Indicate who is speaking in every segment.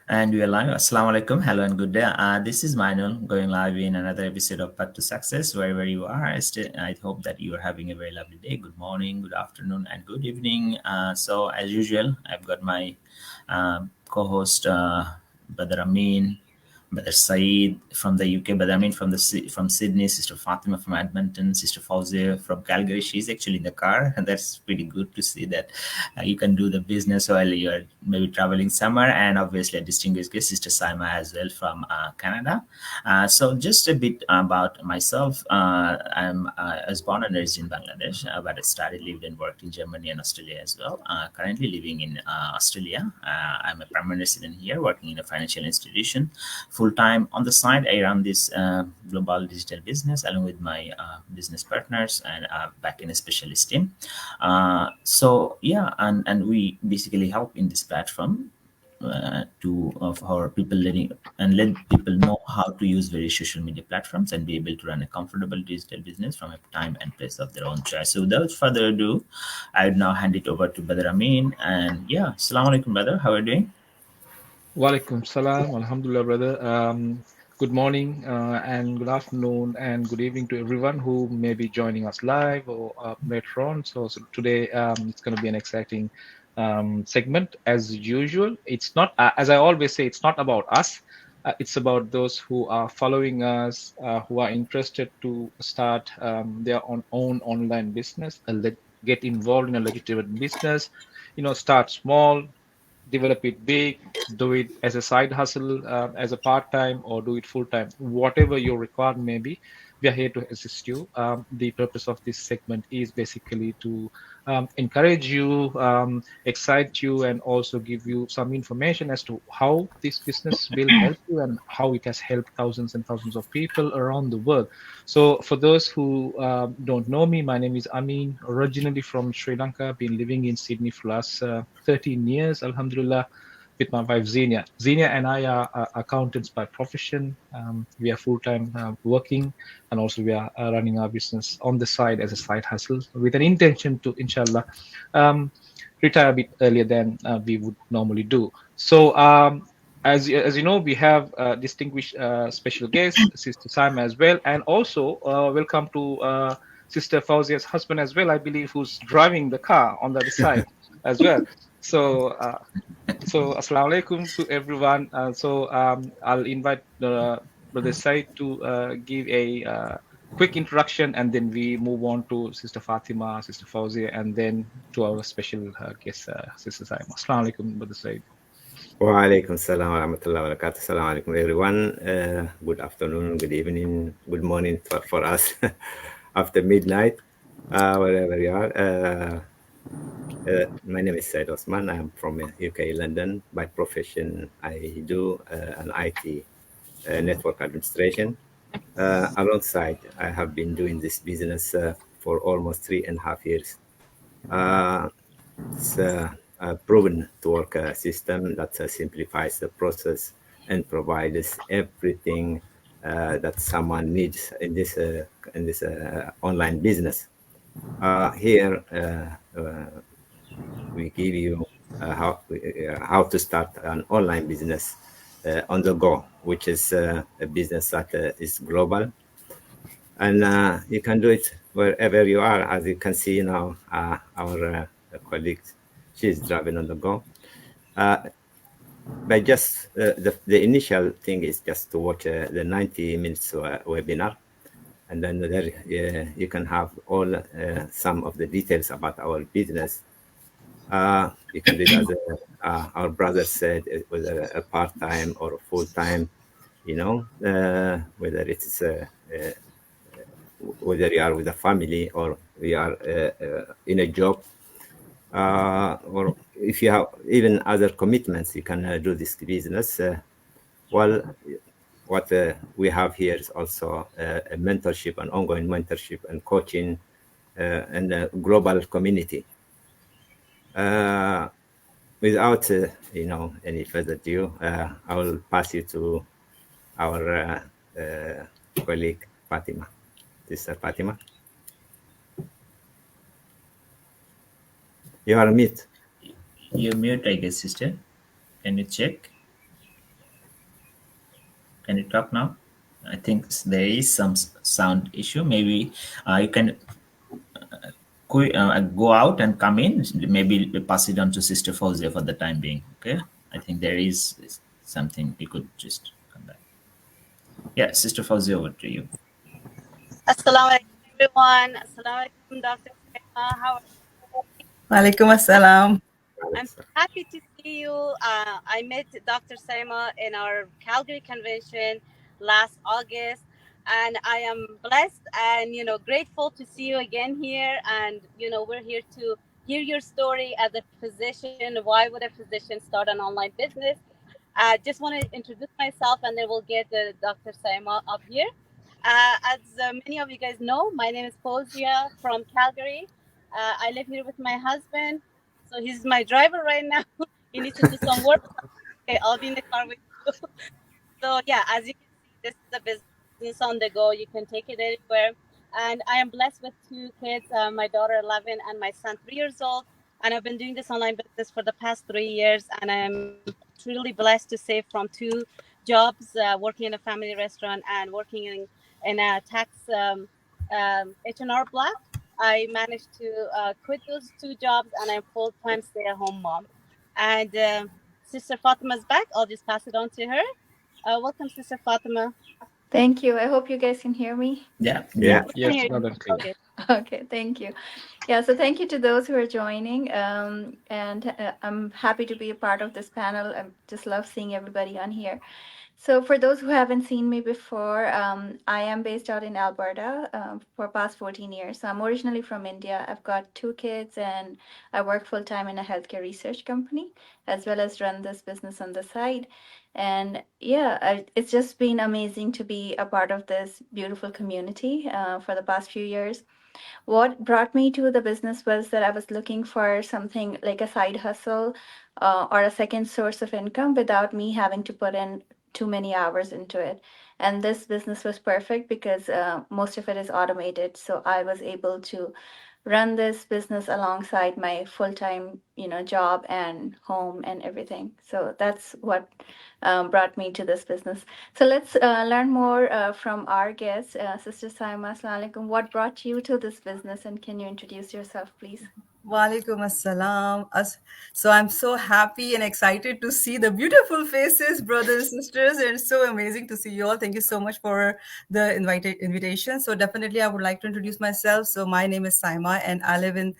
Speaker 1: And we are live. Assalamu alaikum. Hello and good day. This is Mainul going live in another episode of Path to Success. Wherever you are, I hope that you are having a very lovely day. Good morning, good afternoon, and good evening. So, as usual, I've got my co-host, Brother Amin, Brother Saeed from the UK, Brother Amin from Sydney, Sister Fatima from Edmonton, Sister Fawzia from Calgary. She's actually in the car, and that's pretty good to see that you can do the business while you're maybe traveling somewhere. And obviously, a distinguished guest, Sister Saima, as well from Canada. So, just a bit about myself. I was born and raised in Bangladesh, but I studied, lived, and worked in Germany and Australia as well. Currently living in Australia. I'm a permanent resident here, working in a financial institution full time. On the side, I run this global digital business along with my business partners and back in a specialist team. So yeah, and we basically help in this platform for people letting and let people know how to use various social media platforms and be able to run a comfortable digital business from a time and place of their own choice. So without further ado, I would now hand it over to Brother Amin. And yeah, Assalamu alaikum, brother. How are you doing?
Speaker 2: Walaikum salam, alhamdulillah, brother. Good morning and good afternoon and good evening to everyone who may be joining us live or later on. So today it's going to be an exciting segment as usual. It's not, as I always say, it's not about us. It's about those who are following us, who are interested to start their own online business, get involved in a legitimate business, start small, develop it big, do it as a side hustle, as a part-time, or do it full-time. Whatever your requirement may be, we are here to assist you. The purpose of this segment is basically to encourage you, excite you, and also give you some information as to how this business will help you and how it has helped thousands and thousands of people around the world. So for those who don't know me, my name is Amin, originally from Sri Lanka, been living in Sydney for last 13 years, alhamdulillah, with my wife Xenia. Xenia and I are accountants by profession. We are full-time working, and also we are running our business on the side as a side hustle with an intention to, inshallah, retire a bit earlier than we would normally do. So as you know, we have distinguished special guest, Sister Saima as well, and also welcome to Sister Fawzia's husband as well, I believe, who's driving the car on the other side as well. So assalamu alaikum to everyone. I'll invite Brother Said to give a quick introduction, and then we move on to Sister Fatima, Sister Fawzia, and then to our special guest, Sister Saima. Assalamu alaikum, Brother Said.
Speaker 3: Wa alaikum salam wa rahmatullahi wa barakatuh. Assalamu alaikum, everyone. Good afternoon, good evening, good morning for us after midnight, wherever you are. My name is Said Osman. I'm from UK, London. By profession, I do an IT network administration. Alongside, I have been doing this business for almost 3.5 years. It's a proven to work system that simplifies the process and provides everything that someone needs in this online business. Here, we give you how to start an online business on the go, which is a business that is global, and you can do it wherever you are. As you can see now, our colleague, she's driving on the go. But just the initial thing is just to watch the 90 minutes webinar, and then there you can have all some of the details about our business. You can do it as our brother said, whether a part-time or a full-time, whether it's whether you are with a family or you are in a job, or if you have even other commitments, you can do this business. Well, what we have here is also a mentorship, an ongoing mentorship and coaching, and a global community. Without any further ado, I will pass you to our colleague Fatima. Sister Fatima, you are mute.
Speaker 1: You're mute, I guess, sister. Can you check? Can you talk now? I think there is some sound issue. Maybe you can go out and come in. Maybe pass it on to Sister Fauzia for the time being. Okay. I think there is something you could just come back. Yeah, Sister Fauzia, over to you.
Speaker 4: Assalamu alaikum, everyone. Assalamu alaikum, Dr. Saima. How are you?
Speaker 5: Walaikum assalam.
Speaker 4: I'm happy to see you. I met Dr. Saima in our Calgary convention last August, and I am blessed and grateful to see you again here. And we're here to hear your story as a physician. Why would a physician start an online business? I just want to introduce myself, and then we'll get Dr. Saima up here. As many of you guys know, my name is Fauzia from Calgary. I live here with my husband. So he's my driver right now. He needs to do some work. Okay, I'll be in the car with you. So yeah, as you can see, this is a business on the go. You can take it anywhere. And I am blessed with 2 kids, my daughter 11 and my son 3 years old. And I've been doing this online business for the past 3 years. And I'm truly blessed to save from 2 jobs, working in a family restaurant and working in a tax H&R Block. I managed to quit those 2 jobs, and I'm full-time stay-at-home mom. And Sister Fatima's back. I'll just pass it on to her. Welcome, Sister Fatima.
Speaker 6: Thank you. I hope you guys can hear me.
Speaker 1: Yeah.
Speaker 2: Yes,
Speaker 4: Okay.
Speaker 2: loud and clear.
Speaker 4: Okay.
Speaker 6: Okay, thank you. Yeah, so thank you to those who are joining. And I'm happy to be a part of this panel. I just love seeing everybody on here. So for those who haven't seen me before, I am based out in Alberta for past 14 years. So I'm originally from India. I've got 2 kids, and I work full-time in a healthcare research company, as well as run this business on the side. And yeah, it's just been amazing to be a part of this beautiful community for the past few years. What brought me to the business was that I was looking for something like a side hustle or a second source of income without me having to put in too many hours into it. And this business was perfect because most of it is automated. So I was able to run this business alongside my full-time, job and home and everything. So that's what brought me to this business. So let's learn more from our guest, Sister Saima. Assalamu alaikum. What brought you to this business, and can you introduce yourself, please?
Speaker 5: Walaikum assalam. So I'm so happy and excited to see the beautiful faces, brothers and sisters. And it's so amazing to see you all. Thank you so much for the invitation. So definitely I would like to introduce myself. So my name is Saima, and I live in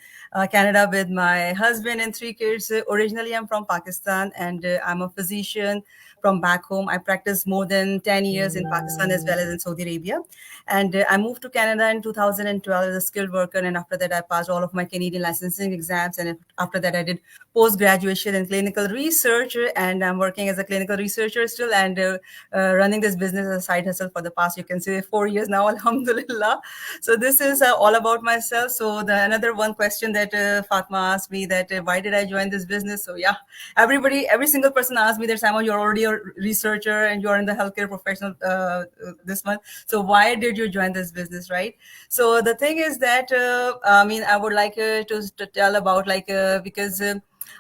Speaker 5: Canada with my husband and 3 kids. Originally, I'm from Pakistan, and I'm a physician from back home. I practiced more than 10 years in Pakistan as well as in Saudi Arabia. And I moved to Canada in 2012 as a skilled worker. And after that, I passed all of my Canadian licensing exams. And after that, I did post-graduation in clinical research. And I'm working as a clinical researcher still, and running this business as a side hustle for the past, you can say, 4 years now, alhamdulillah. So this is all about myself. So another one question that Fatma asked me, that why did I join this business? So yeah, every single person asked me that, Saima, you're already a researcher and you're in the healthcare professional this month. So why did you join this business, right? So the thing is that, I would like to tell about because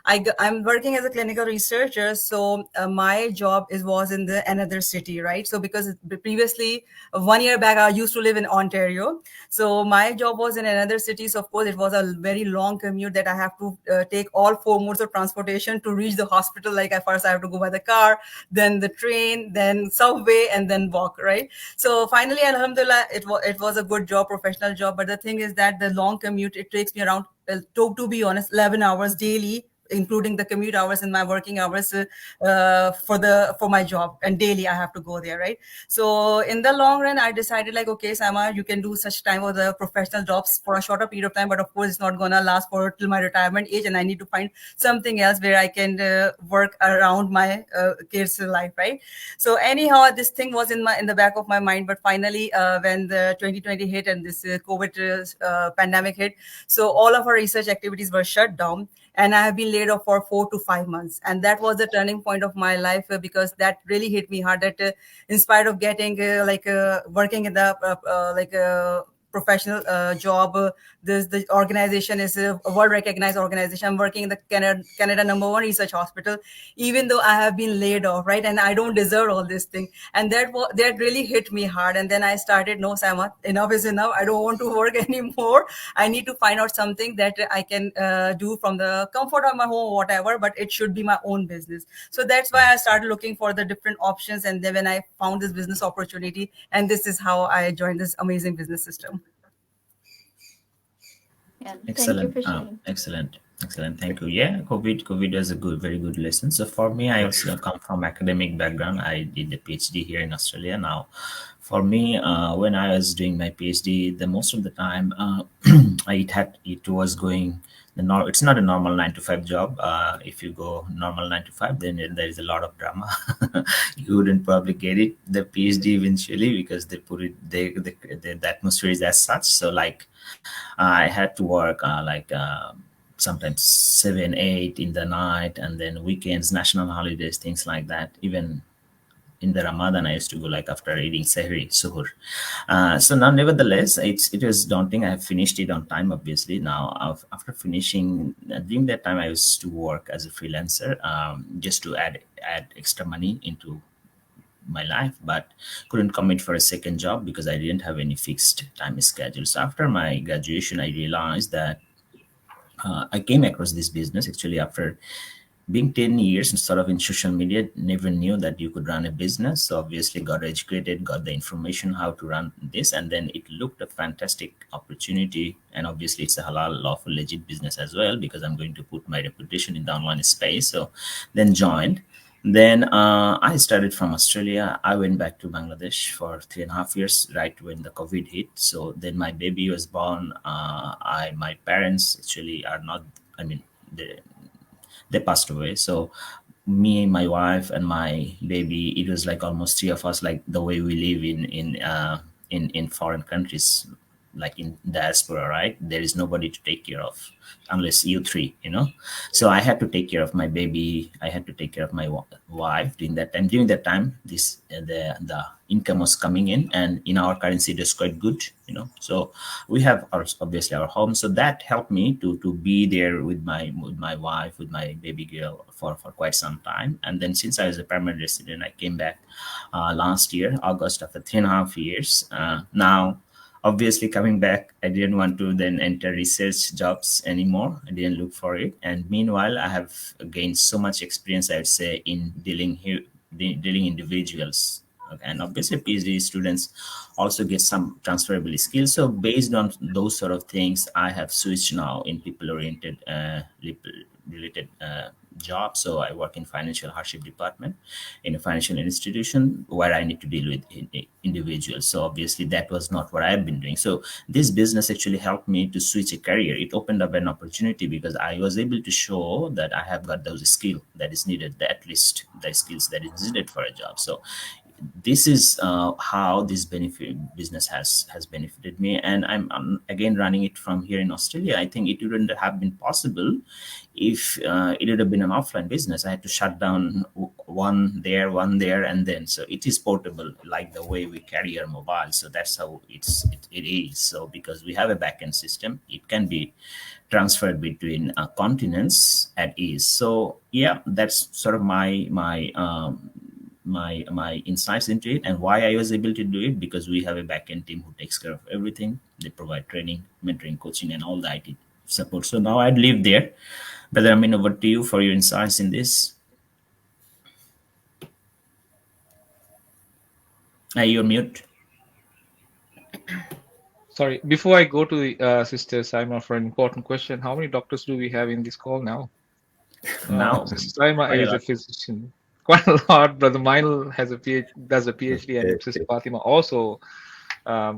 Speaker 5: I'm working as a clinical researcher. So my job was in another city, right? So because previously, 1 year back, I used to live in Ontario. So my job was in another city. So of course, it was a very long commute that I have to take all 4 modes of transportation to reach the hospital. Like at first I have to go by the car, then the train, then subway, and then walk, right? So finally, alhamdulillah, it was a good job, professional job. But the thing is that the long commute, it takes me around, to be honest, 11 hours daily, including the commute hours and my working hours for my job, and daily I have to go there, right? So in the long run, I decided okay, Saima, you can do such time of the professional jobs for a shorter period of time, but of course it's not gonna last till my retirement age, and I need to find something else where I can work around my kids' life, right? So anyhow, this thing was in the back of my mind, but finally when the 2020 hit and this COVID pandemic hit, so all of our research activities were shut down, and I have been laid off for 4 to 5 months. And that was the turning point of my life, because that really hit me hard, that in spite of getting working in the professional job. The organization is a world recognized organization. I'm working in the Canada #1 research hospital, even though I have been laid off, right? And I don't deserve all this thing. And that really hit me hard. And then I started, no, Sama, enough is enough. I don't want to work anymore. I need to find out something that I can do from the comfort of my home or whatever, but it should be my own business. So that's why I started looking for the different options. And then when I found this business opportunity, and this is how I joined this amazing business system.
Speaker 6: And thank you
Speaker 1: Excellent.
Speaker 6: for sharing.
Speaker 1: Excellent. Thank you. Yeah, COVID was a very good lesson. So for me, I also come from academic background. I did a PhD here in Australia. Now, for me, when I was doing my PhD, the most of the time, it was going. It's not a normal 9 to 5 job. If you go normal 9 to 5, then there is a lot of drama. You wouldn't probably get it the PhD eventually because they put it. The atmosphere is as such. So like, I had to work sometimes 7, 8 in the night, and then weekends, national holidays, things like that. Even in the Ramadan, I used to go like after eating suhoor. So now, nevertheless, it was daunting. I have finished it on time, obviously. Now, after finishing, during that time, I used to work as a freelancer, just to add extra money into my life, but couldn't commit for a second job because I didn't have any fixed time schedule. So after my graduation, I realized that I came across this business actually after being 10 years sort of in social media. Never knew that you could run a business. So obviously got educated, got the information how to run this, and then it looked a fantastic opportunity. And obviously it's a halal, lawful, legit business as well, because I'm going to put my reputation in the online space. So then joined. Then I started from Australia. I went back to Bangladesh for 3.5 years, right when the COVID hit. So then my baby was born. My parents actually are not, I mean, they passed away. So me, my wife, and my baby, it was like almost 3 of us, like the way we live in foreign countries, like in diaspora, right? There is nobody to take care of unless you three, So I had to take care of my baby. I had to take care of my wife during that time. During that time, the income was coming in, and in our currency, it was quite good, So we have obviously our home. So that helped me to be there with my wife, with my baby girl for quite some time. And then since I was a permanent resident, I came back last year, August, after 3.5 years. Now, obviously, coming back, I didn't want to then enter research jobs anymore. I didn't look for it. And meanwhile, I have gained so much experience, I would say, in dealing individuals. Okay. And obviously, PhD students also get some transferable skills. So based on those sort of things, I have switched now in people-oriented, related job. So I work in financial hardship department in a financial institution where I need to deal with individuals. So obviously that was not what I've been doing. So this business actually helped me to switch a career. It opened up an opportunity because I was able to show that I have got those skills that is needed, at least the skills that is needed for a job. So this is how this business has benefited me, and I'm again running it from here in Australia. I think it wouldn't have been possible if it would have been an offline business. I had to shut down one there, and then so it is portable, like the way we carry our mobile. So that's how it is. So because we have a backend system, it can be transferred between continents at ease. So yeah, that's sort of my insights into it, and why I was able to do it, because we have a backend team who takes care of everything. They provide training, mentoring, coaching, and all the IT support. So now I'd leave there. Brother Amin, over to you for your insights in this. You're mute.
Speaker 2: Sorry, before I go to the Sister Saima for an important question, how many doctors do we have in this call now?
Speaker 1: Now,
Speaker 2: Sister Saima is a physician. Quite a lot. Brother Maynool does a PhD, and Sister Fatima also a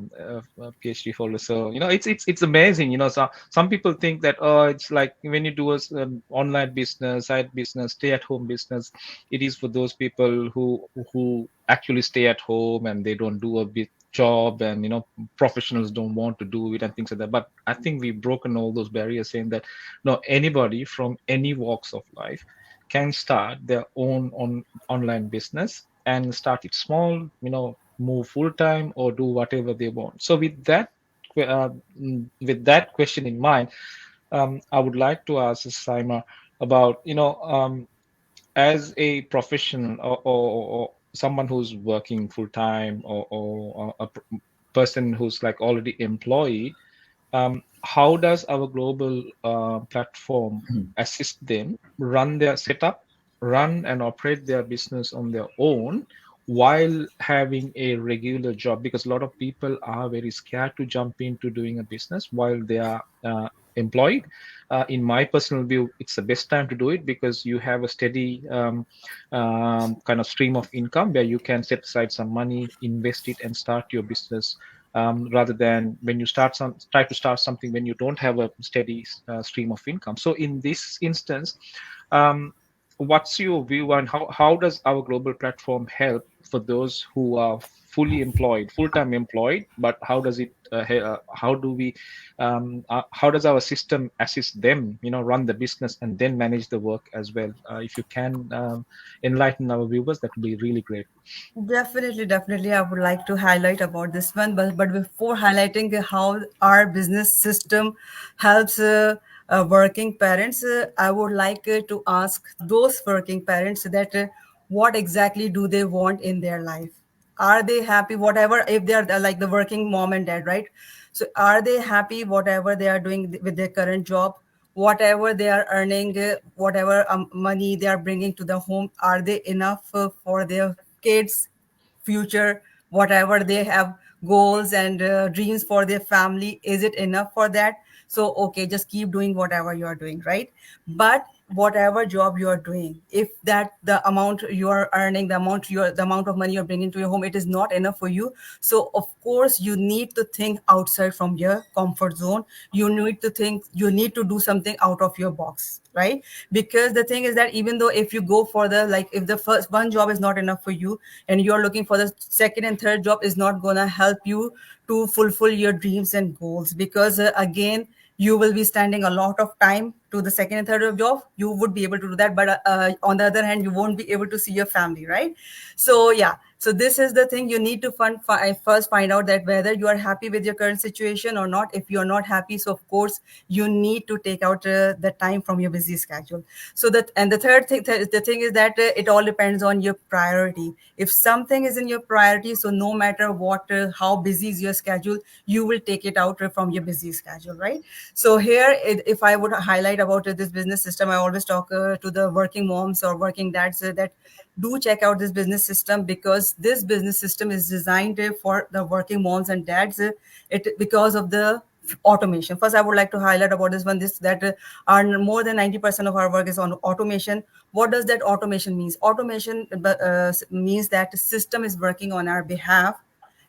Speaker 2: PhD holder. So it's amazing. So some people think that it's like when you do an online business, side business, stay-at-home business, it is for those people who actually stay at home and they don't do a big job, and professionals don't want to do it and things like that. But I think we've broken all those barriers, saying that no, anybody from any walks of life can start their own online business and start it small, move full time or do whatever they want. So with that with that question in mind, I would like to ask Saima about, as a professional, or someone who's working full time, or a person who's like already employed, how does our global platform assist them run their setup, run and operate their business on their own while having a regular job? Because a lot of people are very scared to jump into doing a business while they are employed. In my personal view, it's the best time to do it because you have a steady kind of stream of income where you can set aside some money, invest it, and start your business, rather than when you try to start something when you don't have a steady stream of income. So in this instance, what's your view on how does our global platform help for those who are fully employed, full-time employed, but how does it how do we how does our system assist them, run the business and then manage the work as well? If you can enlighten our viewers, that would be really great.
Speaker 5: Definitely, definitely. I would like to highlight about this one, but before highlighting how our business system helps working parents, I would like to ask those working parents that what exactly do they want in their life? Are they happy? Whatever, if they are like the working mom and dad, right? So, are they happy whatever they are doing with their current job? Whatever they are earning, whatever money they are bringing to the home, are they enough for their kids future, whatever they have goals and dreams for their family, is it enough for that? So okay, just keep doing whatever you are doing, right? But whatever job you are doing, if that the amount you are earning, the amount of money you're bringing to your home, it is not enough for you, so of course you need to think outside from your comfort zone. You need to do something out of your box, right? Because the thing is that even though if you go for the, like, if the first one job is not enough for you and you're looking for the second and third job, is not gonna help you to fulfill your dreams and goals, because again, you will be spending a lot of time to the second and third job. You would be able to do that, but on the other hand, you won't be able to see your family, right? So yeah, so this is the thing. You need to first find out that whether you are happy with your current situation or not. If you are not happy, so of course you need to take out the time from your busy schedule. So that, and the third thing, the thing is that it all depends on your priority. If something is in your priority, so no matter what, how busy is your schedule, you will take it out from your busy schedule, right? So here, if I would highlight about this business system, I always talk to the working moms or working dads that do check out this business system, because this business system is designed for the working moms and dads. It because of the automation. First, I would like to highlight about this one, this that our more than 90% of our work is on automation. What does that automation means? Automation means that the system is working on our behalf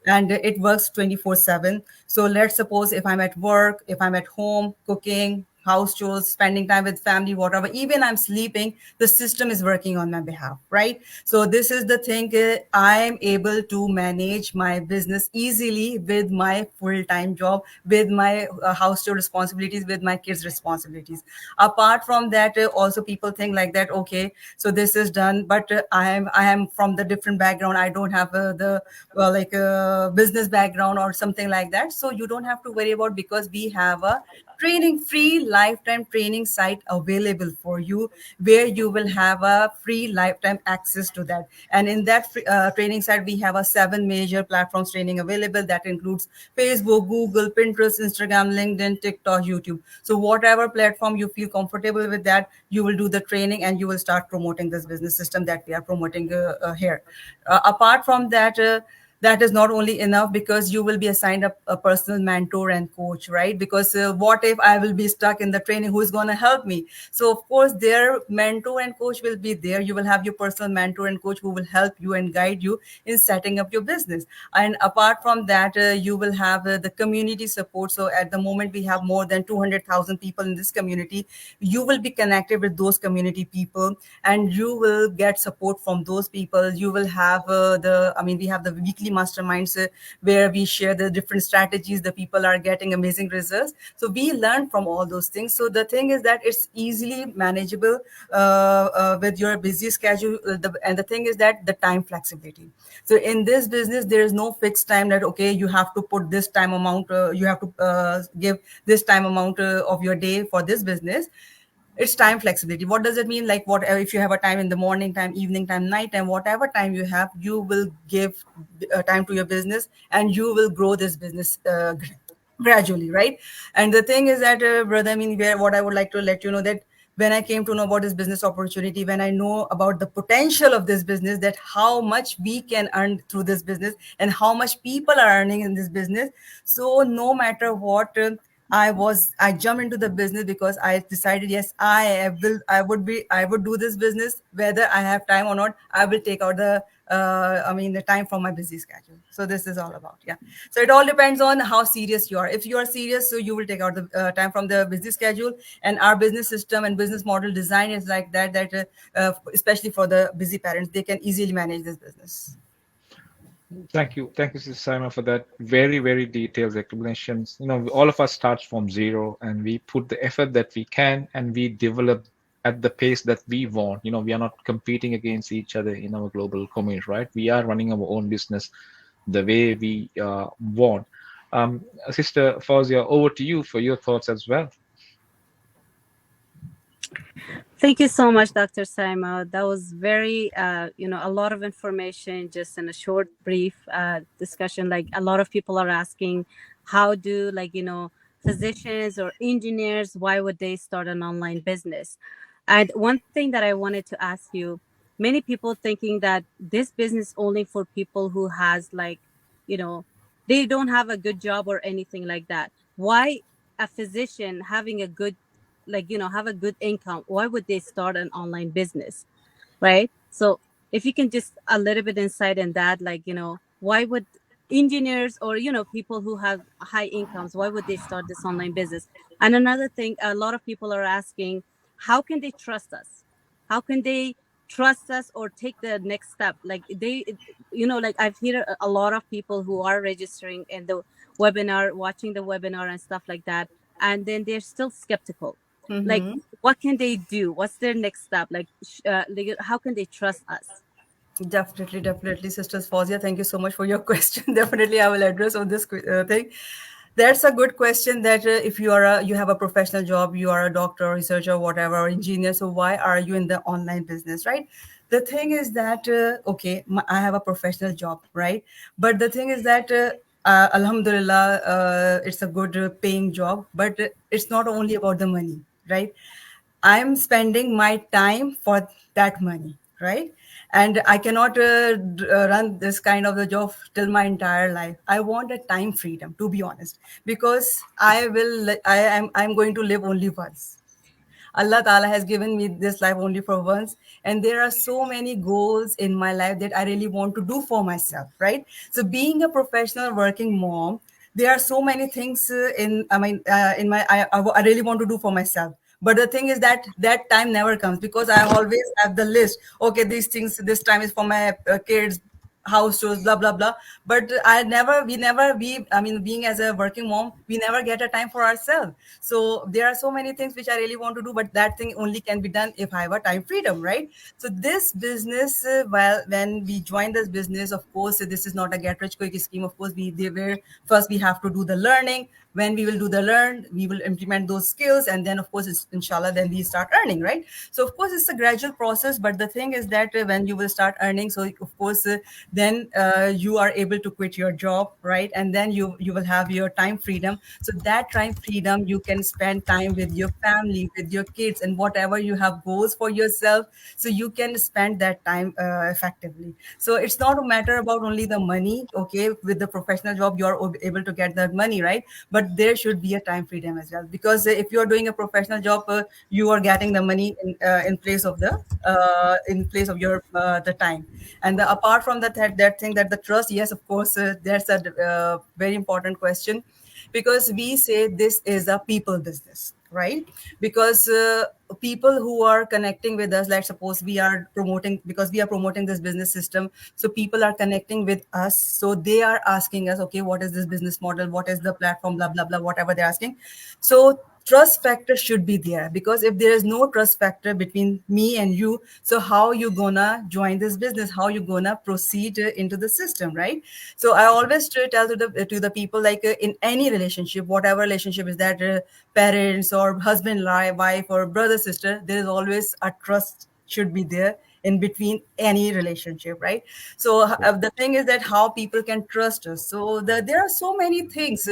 Speaker 5: and it works 24/7. So let's suppose if I'm at work, if I'm at home, cooking, house chores, spending time with family, whatever, even I'm sleeping, the system is working on my behalf, right? So this is the thing, I'm able to manage my business easily with my full-time job, with my house chore responsibilities, with my kids' responsibilities. Apart from that, also people think like that, okay, so this is done, but I am from the different background. I don't have the like a business background or something like that. So you don't have to worry about, because we have a free lifetime training site available for you, where you will have a free lifetime access to that. And in that training site, we have a 7 major platforms training available. That includes Facebook, Google, Pinterest, Instagram, LinkedIn, TikTok, YouTube. So whatever platform you feel comfortable with, that you will do the training and you will start promoting this business system that we are promoting here. Apart from that, that is not only enough, because you will be assigned a personal mentor and coach, right? Because what if I will be stuck in the training, who is going to help me? So of course their mentor and coach will be there. You will have your personal mentor and coach who will help you and guide you in setting up your business. And apart from that, you will have the community support. So at the moment we have more than 200,000 people in this community. You will be connected with those community people and you will get support from those people. You will have we have the weekly weekly masterminds where we share the different strategies. The people are getting amazing results. So we learn from all those things. So the thing is that it's easily manageable with your busy schedule. And the thing is that the time flexibility. So in this business, there is no fixed time that, okay, you have to put this time amount, you have to give this time amount of your day for this business. It's time flexibility. What does it mean? Like, whatever, if you have a time in the morning time, evening time, night time, whatever time you have, you will give time to your business, and you will grow this business gradually, right? And the thing is that, brother, I mean, what I would like to let you know, that when I came to know about this business opportunity, when I know about the potential of this business, that how much we can earn through this business and how much people are earning in this business. So no matter what, I jumped into the business because I decided, yes, I would do this business whether I have time or not. I will take out the time from my busy schedule. So this is all about, yeah. So it all depends on how serious you are. If you are serious, so you will take out the time from the busy schedule. And our business system and business model design is like that, especially for the busy parents, they can easily manage this business.
Speaker 2: Thank you, Sister Saima, for that very, very detailed explanations. All of us starts from zero, and we put the effort that we can, and we develop at the pace that we want. We are not competing against each other in our global community, right? We are running our own business the way we want. Sister Fawzia, over to you for your thoughts as well.
Speaker 4: Thank you so much, Dr. Saima. That was very, a lot of information just in a short, brief discussion. Like, a lot of people are asking, how do, physicians or engineers, why would they start an online business? And one thing that I wanted to ask you, many people thinking that this business only for people who has they don't have a good job or anything like that. Why a physician having a good have a good income, why would they start an online business, right? So if you can just a little bit insight in that, why would engineers or people who have high incomes, why would they start this online business? And another thing, a lot of people are asking, how can they trust us? How can they trust us or take the next step? I've heard a lot of people who are registering in the webinar, watching the webinar and stuff like that, and then they're still skeptical. What can they do? What's their next step? How can they trust us?
Speaker 5: Definitely, Sisters Fawzia, thank you so much for your question. Definitely, I will address on this thing. That's a good question. That if you have a professional job, you are a doctor, researcher, whatever, or engineer. So why are you in the online business, right? The thing is that I have a professional job, right? But the thing is that Alhamdulillah, it's a good paying job, but it's not only about the money, right? I'm spending my time for that money, right? And I cannot run this kind of a job till my entire life. I want a time freedom, to be honest, because I'm going to live only once. Allah Ta'ala has given me this life only for once. And there are so many goals in my life that I really want to do for myself, right? So being a professional working mom, there are so many things I really want to do for myself. But the thing is that that time never comes, because I always have the list. Okay, these things, this time is for my kids, house chores, blah blah blah. But being as a working mom, we never get a time for ourselves. So there are so many things which I really want to do, but that thing only can be done if I have a time freedom, right? So this business, when we joined this business, of course, this is not a get rich quick scheme. Of course, first we have to do the learning. When we will do the learn, we will implement those skills, and then of course, inshallah, then we start earning, right? So of course, it's a gradual process, but the thing is that when you will start earning, so of course, then you are able to quit your job, right? And then you will have your time freedom. So that time freedom, you can spend time with your family, with your kids, and whatever you have goals for yourself, so you can spend that time effectively. So it's not a matter about only the money. Okay, with the professional job, you are able to get that money, right? But there should be a time freedom as well, because if you are doing a professional job, you are getting the money in place of your the time. And apart from that thing, that the trust, yes, of course, that's a very important question, because we say this is a people business. right? Because people who are connecting with us, let's suppose we are promoting, because we are promoting this business system, so people are connecting with us, so they are asking us, okay, what is this business model, what is the platform, blah blah blah, whatever they're asking. So trust factor should be there, because if there is no trust factor between me and you, so how you gonna join this business, how you gonna proceed into the system, right? So I always tell to the people, like in any relationship, whatever relationship is that, parents or husband, wife, or brother sister, there is always a trust should be there in between any relationship, right? So the thing is that how people can trust us. So there are so many things,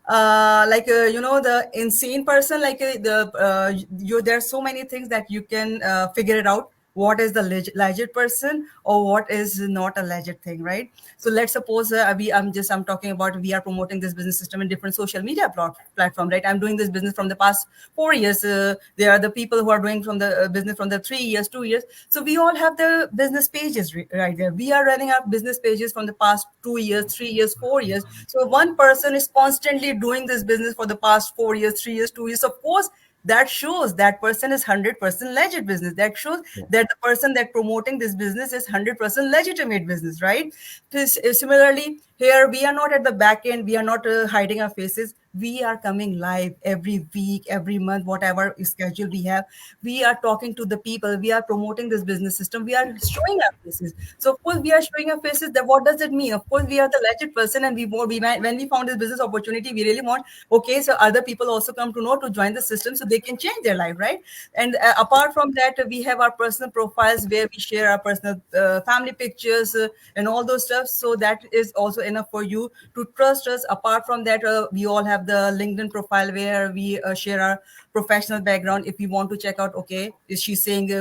Speaker 5: like the insane person, like there's so many things that you can figure it out, what is the legit person or what is not a legit thing, right? So let's suppose I'm talking about, we are promoting this business system in different social media platform, right? I'm doing this business from the past 4 years. There are the people who are doing from the business from the 3 years, 2 years. So we all have the business pages right there. We are running our business pages from the past 2 years, 3 years, 4 years. So one person is constantly doing this business for the past 4 years, 3 years, 2 years. Of course, that shows that person is 100% legit business. That shows that the person that promoting this business is 100% legitimate business, right? Similarly, here we are not at the back end, we are not hiding our faces. We are coming live every week, every month, whatever schedule we have. We are talking to the people, we are promoting this business system, we are showing our faces. So of course we are showing our faces. That what does it mean? Of course we are the legit person, and when we found this business opportunity, we really want, okay, so other people also come to know to join the system so they can change their life, right? And apart from that, we have our personal profiles where we share our personal family pictures, and all those stuff. So that is also enough for you to trust us. Apart from that, we all have the LinkedIn profile where we share our professional background. If you want to check out, okay, is she saying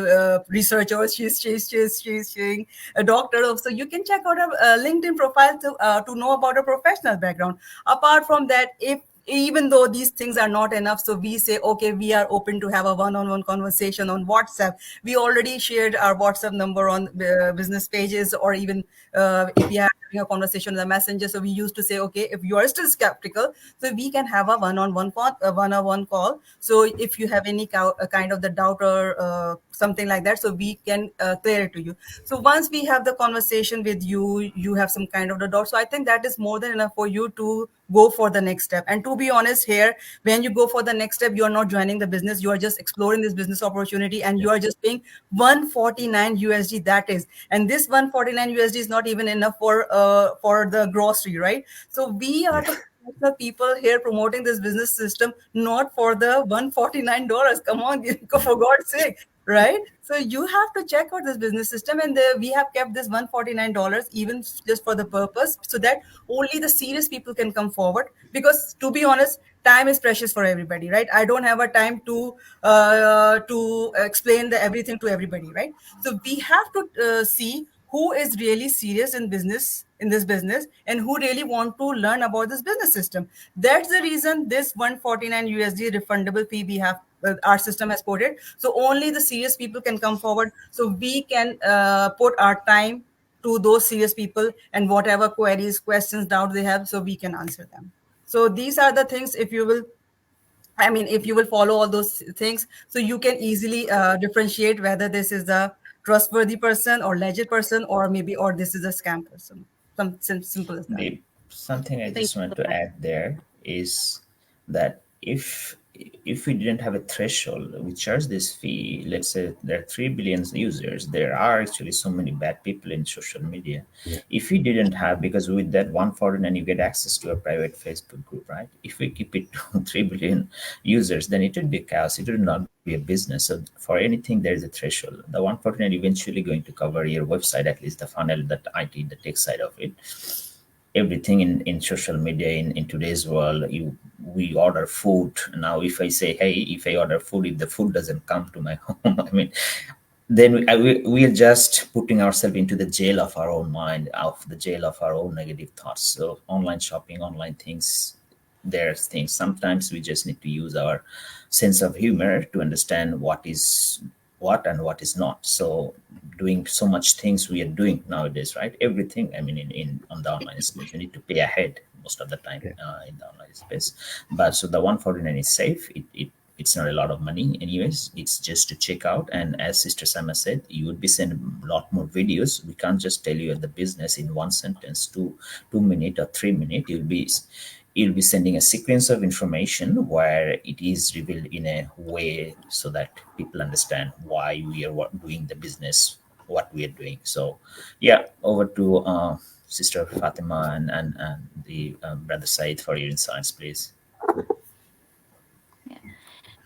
Speaker 5: research, or she's saying a doctor? So you can check out our LinkedIn profile to know about a professional background. Apart from that, if even though these things are not enough, so we say, okay, we are open to have a one-on-one conversation on WhatsApp. We already shared our WhatsApp number on business pages, or even if we are having a conversation on the messenger. So we used to say, okay, if you are still skeptical, so we can have a one-on-one call. So if you have any kind of the doubt or something like that, so we can clear it to you. So once we have the conversation with you, you have some kind of the doubt. So I think that is more than enough for you to go for the next step. And to be honest, here, when you go for the next step, you are not joining the business, you are just exploring this business opportunity, and you are just paying 149 USD. That is, and this 149 USD is not even enough for the grocery, right? So we are the people here promoting this business system, not for the $149. Come on, for God's sake, right? So you have to check out this business system, and we have kept this $149 even just for the purpose, so that only the serious people can come forward. Because to be honest, time is precious for everybody, right? I don't have a time to explain everything to everybody, right? So we have to see who is really serious in this business, and who really want to learn about this business system. That's the reason this 149 USD refundable fee we have, our system has quoted. So only the serious people can come forward, so we can put our time to those serious people, and whatever queries, questions, doubts they have, so we can answer them. So these are the things. If you will follow all those things, so you can easily differentiate whether this is a trustworthy person or legit person, or this is a scam person. Simple as that.
Speaker 1: Maybe something I
Speaker 4: Thank
Speaker 1: just
Speaker 4: you
Speaker 1: want
Speaker 4: so
Speaker 1: to
Speaker 4: much.
Speaker 1: add there is that if we didn't have a threshold, we charge this fee. Let's say there are 3 billion users. There are actually so many bad people in social media.
Speaker 3: Yeah.
Speaker 1: If we didn't have, because with that 149 you get access to a private Facebook group, right? If we keep it to 3 billion users, then it would be chaos. It would not be a business. So for anything, there is a threshold. The 149 eventually going to cover your website, at least the funnel, that IT, the tech side of it. Everything in social media in today's world. We order food now. If I say, hey, if I order food, if the food doesn't come to my home, I mean, then we are just putting ourselves into the jail of our own mind, of the jail of our own negative thoughts. So online shopping, online things, there's things, sometimes we just need to use our sense of humor to understand what is what and what is not. So doing so much things we are doing nowadays, right? Everything, I mean, in on the online space, you need to pay ahead. most of the time
Speaker 3: Yeah.
Speaker 1: in the online space. But so the 149 is safe. It's not a lot of money anyways. It's just to check out. And as Sister Sama said, you would be sending a lot more videos. We can't just tell you the business in one sentence, 2 minute or 3 minute. You'll be sending a sequence of information where it is revealed in a way so that people understand why we are doing the business, what we are doing. So yeah, over to Sister Fatima and the Brother Said for your insights, please.
Speaker 6: Yeah.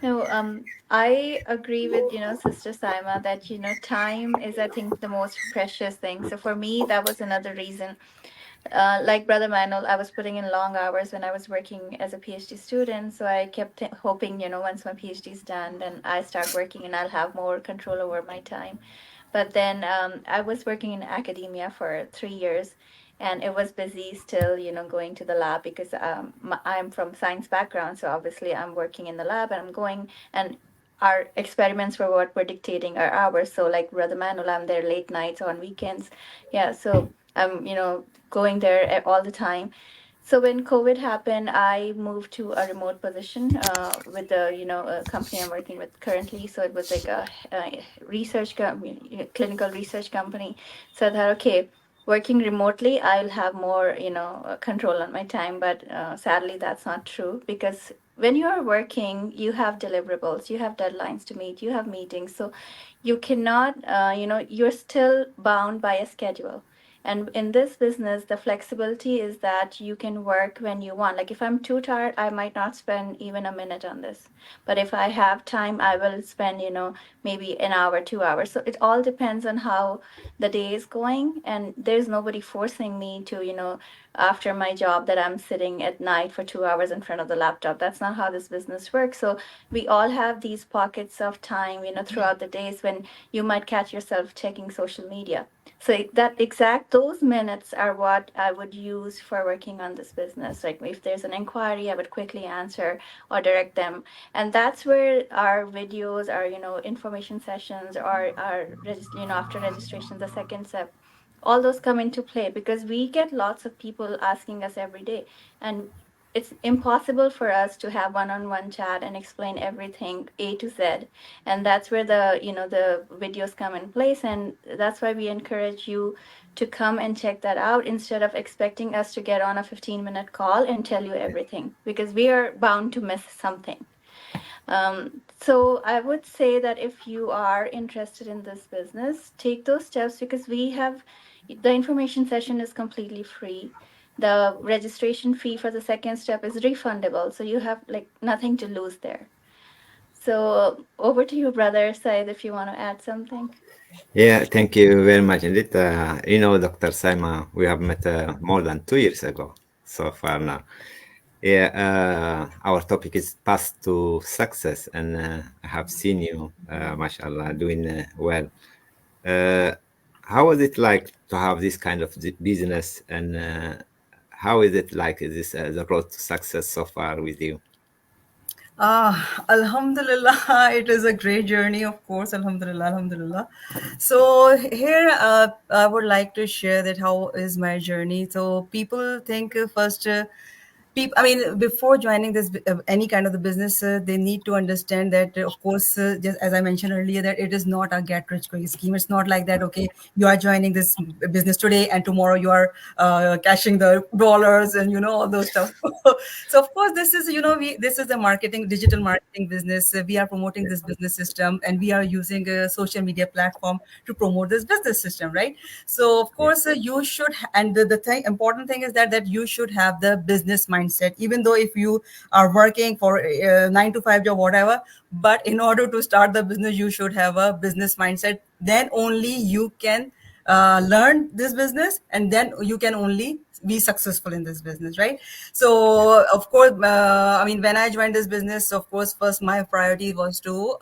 Speaker 6: No, I agree with, Sister Saima that, time is, I think, the most precious thing. So for me, that was another reason. Like Brother Manuel, I was putting in long hours when I was working as a PhD student. So I kept hoping, once my PhD is done, then I start working and I'll have more control over my time. But then I was working in academia for 3 years, and it was busy still, going to the lab because I'm from science background. So obviously I'm working in the lab and I'm going, and our experiments were what were dictating our hours. So like Brother Manuel, I'm there late nights on weekends. Yeah, so I'm, going there all the time. So when COVID happened, I moved to a remote position with the company I'm working with currently. So it was like a research company, clinical research company. So I thought, okay, working remotely, I'll have more control on my time. But sadly, that's not true, because when you are working, you have deliverables, you have deadlines to meet, you have meetings. So you cannot, you're still bound by a schedule. And in this business, the flexibility is that you can work when you want. Like if I'm too tired, I might not spend even a minute on this. But if I have time, I will spend, maybe an hour, 2 hours. So it all depends on how the day is going. And there's nobody forcing me to, after my job, that I'm sitting at night for 2 hours in front of the laptop. That's not how this business works. So we all have these pockets of time, throughout the days when you might catch yourself checking social media. So those minutes are what I would use for working on this business. Like if there's an inquiry, I would quickly answer or direct them. And that's where our videos, our, information sessions, or after registration, the second step, all those come into play, because we get lots of people asking us every day. And it's impossible for us to have one-on-one chat and explain everything A to Z. And that's where the videos come in place. And that's why we encourage you to come and check that out, instead of expecting us to get on a 15-minute call and tell you everything, because we are bound to miss something. So I would say that if you are interested in this business, take those steps, because the information session is completely free. The registration fee for the second step is refundable. So you have like nothing to lose there. So over to you, Brother Said, if you want to add something.
Speaker 3: Yeah, thank you very much indeed. Dr. Saima, we have met more than 2 years ago so far now. Yeah, our topic is path to success, and I have seen you, mashallah, doing well. How was it like to have this kind of business, and how is it like this the road to success so far with you?
Speaker 5: Alhamdulillah, it is a great journey, of course. Alhamdulillah, Alhamdulillah. So here, I would like to share that how is my journey. So people think first, I mean, before joining this any kind of the business, they need to understand that, of course, just as I mentioned earlier, that it is not a get rich quick scheme. It's not like that. Okay, you are joining this business today, and tomorrow you are cashing the dollars, and all those stuff. So of course, this is this is a digital marketing business. We are promoting this business system, and we are using a social media platform to promote this business system, right? So of course, you should, and the important thing is that you should have the business mindset, even though if you are working for 9 to 5 job, whatever. But in order to start the business, you should have a business mindset. Then only you can learn this business, and then you can only be successful in this business, right? So of course, I mean, when I joined this business, of course, first my priority was to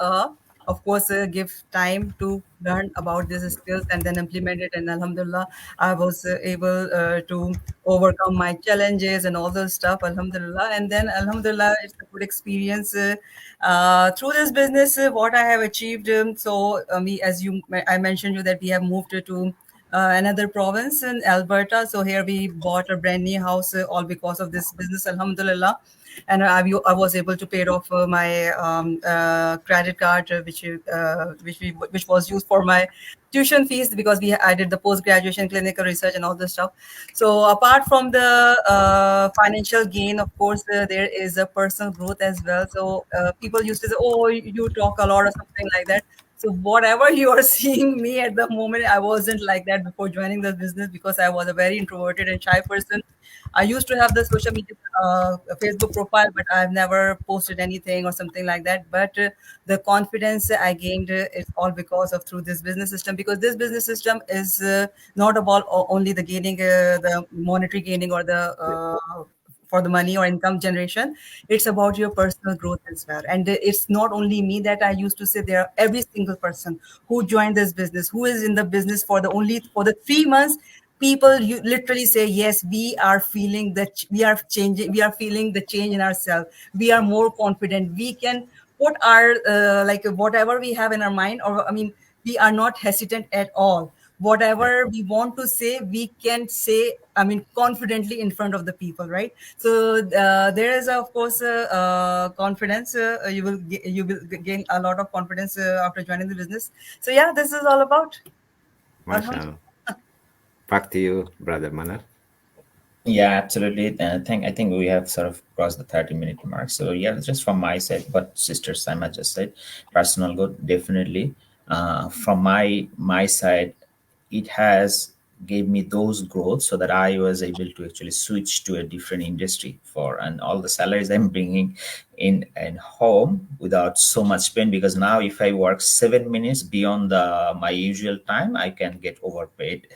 Speaker 5: of course, give time to learn about these skills and then implement it. And Alhamdulillah, I was able to overcome my challenges and all those stuff. Alhamdulillah. And then Alhamdulillah, it's a good experience through this business. What I have achieved. So me, as I mentioned you that we have moved to another province in Alberta. So here we bought a brand new house, all because of this business, alhamdulillah. And I was able to pay off my credit card, which was used for my tuition fees, because I did the post graduation clinical research and all this stuff. So apart from the financial gain, of course, there is a personal growth as well. So people used to say, "Oh, you talk a lot" or something like that. So whatever you are seeing me at the moment, I wasn't like that before joining the business, because I was a very introverted and shy person. I used to have the social media Facebook profile, but I've never posted anything or something like that. But the confidence I gained is all because of through this business system, because this business system is not about only the gaining, the monetary gaining, or the for the money or income generation. It's about your personal growth as well. And it's not only me that I used to say, there, every single person who joined this business, who is in the business for the only for the 3 months, people you literally say, yes, we are feeling that we are changing, we are feeling the change in ourselves, we are more confident, we can put our like whatever we have in our mind, or I mean, we are not hesitant at all. Whatever we want to say, we can say, I mean, confidently in front of the people, right? So there is of course confidence. You will gain a lot of confidence after joining the business. So yeah, this is all about.
Speaker 3: MashaAllah. Back to you, Brother Manar.
Speaker 1: Yeah, absolutely. I think we have sort of crossed the 30-minute mark. So yeah, just from my side, what Sister Saima just said, personal growth, definitely. From my side, it has gave me those growth so that I was able to actually switch to a different industry for, and all the salaries I'm bringing in and home without so much pain, because now if I work 7 minutes beyond my usual time, I can get overpaid.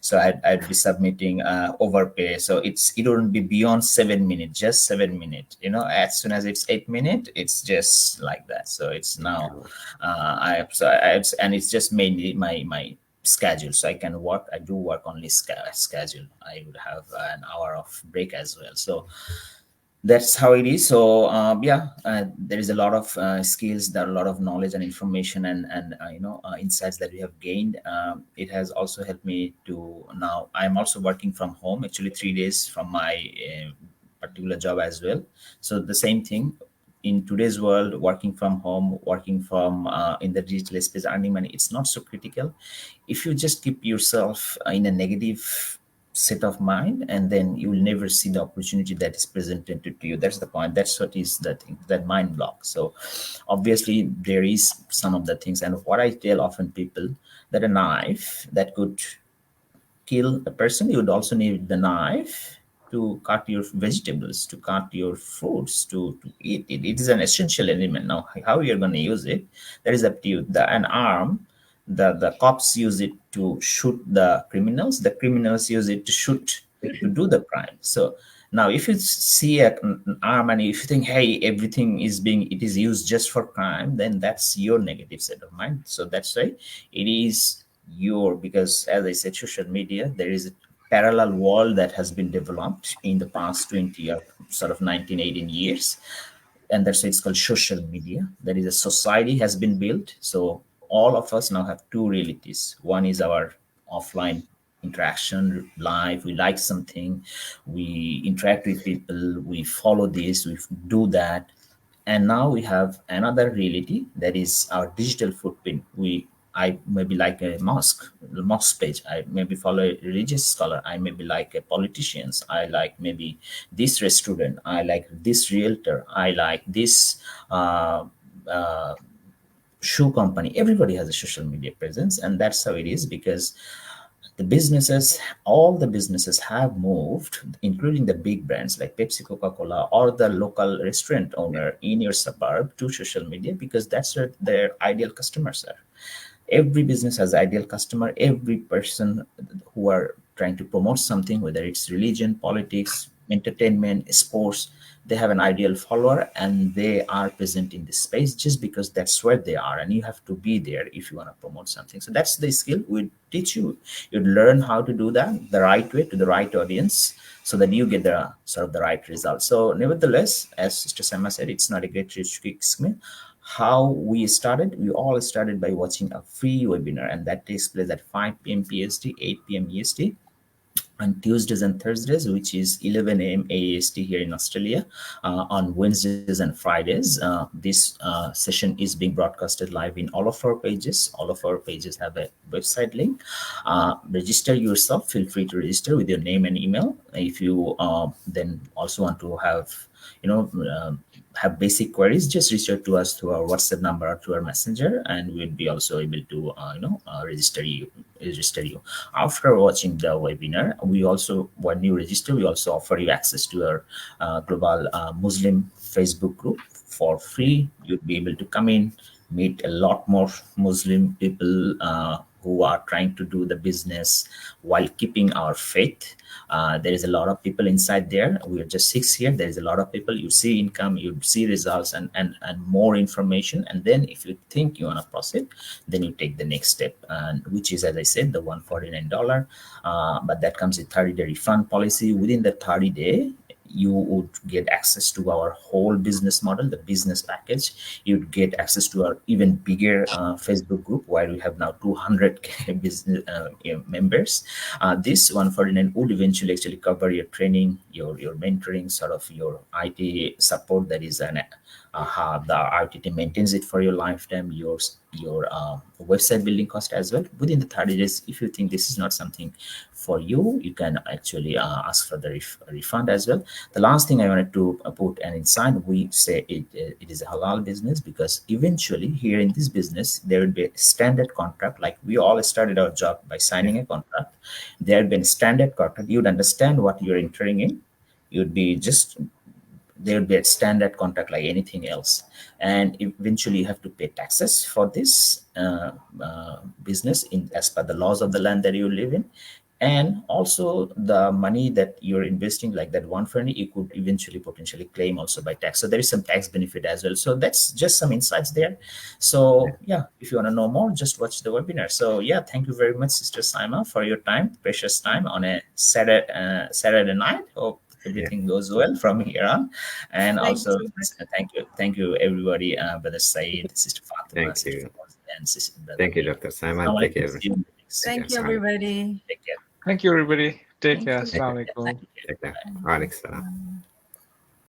Speaker 1: So I'd be submitting overpay. So it wouldn't be beyond 7 minutes, just 7 minutes. You know, as soon as it's 8 minutes, it's just like that. So it's now and it's just mainly my schedule, so I can work. I do work only schedule. I would have an hour of break as well. So that's how it is. So there is a lot of skills, there are a lot of knowledge and information and insights that we have gained. It has also helped me to, now I'm also working from home, actually 3 days from my particular job as well. So the same thing in today's world, working from home, working from in the digital space, earning money, it's not so critical if you just keep yourself in a negative set of mind, and then you will never see the opportunity that is presented to you. That's the point. That's what is that thing, that mind block. So obviously there is some of the things, and what I tell often people, that a knife that could kill a person, you would also need the knife to cut your vegetables, to cut your fruits, to eat it. It is an essential element. Now, how you're going to use it, that is up to you. An arm, the cops use it to shoot the criminals use it to shoot, to do the crime. So now if you see an arm and if you think, hey, everything is it is used just for crime, then that's your negative set of mind. So that's why it is because as I said, social media, there is a parallel world that has been developed in the past 20 or sort of 19, 18 years. And that's why it's called social media. There is a society has been built. So all of us now have two realities. One is our offline interaction, live. We like something, we interact with people, we follow this, we do that. And now we have another reality, that is our digital footprint. I maybe like a mosque page. I maybe follow a religious scholar. I maybe like a politicians. I like maybe this restaurant. I like this realtor. I like this shoe company. Everybody has a social media presence, and that's how it is, because all the businesses have moved, including the big brands like Pepsi, Coca-Cola, or the local restaurant owner in your suburb, to social media, because that's where their ideal customers are. Every business has ideal customer. Every person who are trying to promote something, whether it's religion, politics, entertainment, sports, they have an ideal follower, and they are present in this space just because that's where they are, and you have to be there if you want to promote something. So that's the skill we teach you. You learn how to do that the right way to the right audience, so that you get the sort of the right result. So nevertheless, as Sister Saima said, it's not a get rich quick scheme. How we started? We all started by watching a free webinar, and that takes place at 5 p.m. PST, 8 p.m. EST on Tuesdays and Thursdays, which is 11 a.m. AST here in Australia. On Wednesdays and Fridays, this session is being broadcasted live in all of our pages. All of our pages have a website link. Register yourself. Feel free to register with your name and email. If you then also want to have, have basic queries, just reach out to us through our WhatsApp number or to our messenger, and we'll be also able to register you. After watching the webinar, we also, when you register, we also offer you access to our global Muslim Facebook group for free. You'll be able to come in, meet a lot more Muslim people who are trying to do the business while keeping our faith. There is a lot of people inside there. We are just 6 here. There is a lot of people. You see income, you see results, and more information. And then if you think you want to proceed, then you take the next step, and which is, as I said, the $149. But that comes with 30-day refund policy. Within the 30-day, you would get access to our whole business model, the business package. You'd get access to our even bigger Facebook group, where we have now 200 business members. This 149 would eventually actually cover your training, your mentoring, sort of your IT support. That is the IT team maintains it for your lifetime, your website building cost as well. Within the 30 days, if you think this is not something for you, you can actually ask for the refund as well. The last thing I wanted to put an insight, we say it is a halal business, because eventually here in this business, there will be a standard contract. Like we all started our job by signing a contract. There had been standard contract. You'd understand what you're entering in. You'd be just, there would be a standard contract like anything else, and eventually you have to pay taxes for this business as per the laws of the land that you live in. And also the money that you're investing, like that 140, you could eventually potentially claim also by tax. So there is some tax benefit as well. So that's just some insights there. So yeah, if you want to know more, just watch the webinar. So yeah, thank you very much, Sister Saima, for your time, precious time on a Saturday night. Hope everything goes well from here on. And also thank you everybody, Brother Saeed, Sister Fatima, Sister and Sister Brother.
Speaker 3: Thank you, Dr. Simon. Take care.
Speaker 5: Thank you, everybody.
Speaker 1: Take care.
Speaker 2: Thank you, everybody. Take care.
Speaker 5: Thank you.
Speaker 2: Assalamu alaikum.
Speaker 3: Take care. Wa alaikum salam.